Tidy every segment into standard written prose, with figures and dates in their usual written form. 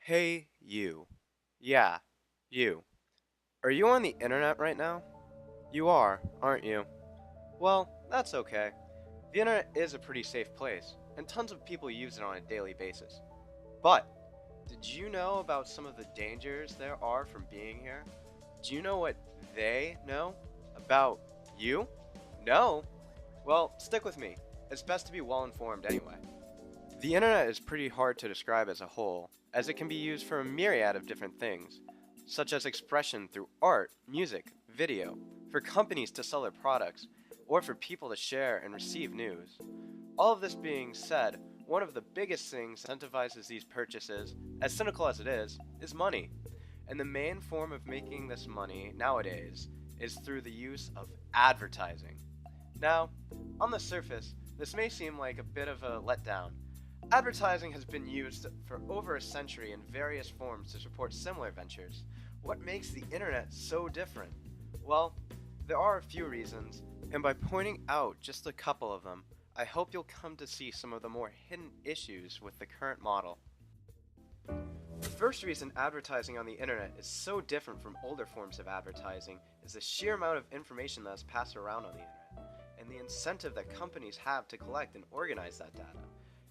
Hey, you. Yeah, you. Are you on the internet right now? You are, aren't you? Well, that's okay. The internet is a pretty safe place, and tons of people use it on a daily basis. But, did you know about some of the dangers there are from being here? Do you know what they know about you? No? Well, stick with me. It's best to be well informed anyway. The internet is pretty hard to describe as a whole, as it can be used for a myriad of different things, such as expression through art, music, video, for companies to sell their products, or for people to share and receive news. All of this being said, one of the biggest things that incentivizes these purchases, as cynical as it is money. And the main form of making this money nowadays is through the use of advertising. Now, on the surface, this may seem like a bit of a letdown. Advertising has been used for over a century in various forms to support similar ventures. What makes the internet so different? Well, there are a few reasons, and by pointing out just a couple of them, I hope you'll come to see some of the more hidden issues with the current model. The first reason advertising on the internet is so different from older forms of advertising is the sheer amount of information that is passed around on the internet, and the incentive that companies have to collect and organize that data.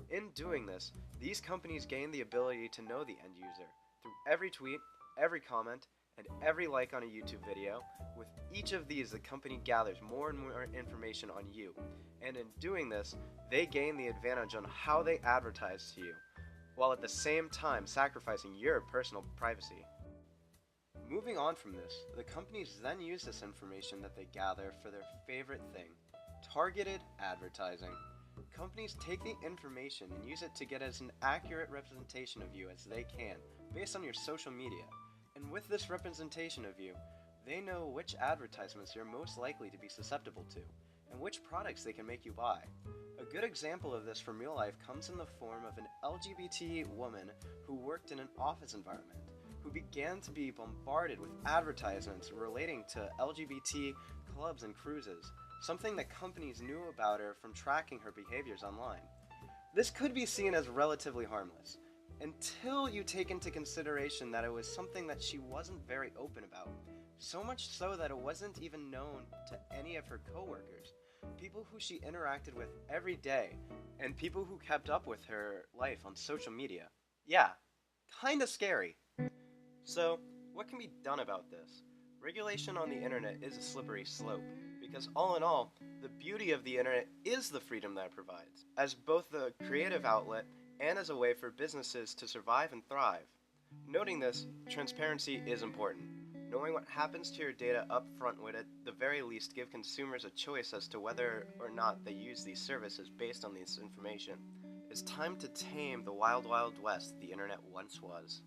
In doing this, these companies gain the ability to know the end user through every tweet, every comment, and every like on a YouTube video. With each of these, the company gathers more and more information on you, and in doing this, they gain the advantage on how they advertise to you, while at the same time sacrificing your personal privacy. Moving on from this, the companies then use this information that they gather for their favorite thing: targeted advertising. Companies take the information and use it to get as an accurate representation of you as they can, based on your social media. And with this representation of you, they know which advertisements you're most likely to be susceptible to, and which products they can make you buy. A good example of this from real life comes in the form of an LGBT woman who worked in an office environment, who began to be bombarded with advertisements relating to LGBT clubs and cruises, something that companies knew about her from tracking her behaviors online. This could be seen as relatively harmless, until you take into consideration that it was something that she wasn't very open about, so much so that it wasn't even known to any of her coworkers, people who she interacted with every day, and people who kept up with her life on social media. Yeah, kinda scary. So, what can be done about this? Regulation on the internet is a slippery slope, because all in all, the beauty of the internet is the freedom that it provides, as both a creative outlet and as a way for businesses to survive and thrive. Noting this, transparency is important. Knowing what happens to your data up front would at the very least give consumers a choice as to whether or not they use these services based on this information. It's time to tame the wild, wild west the internet once was.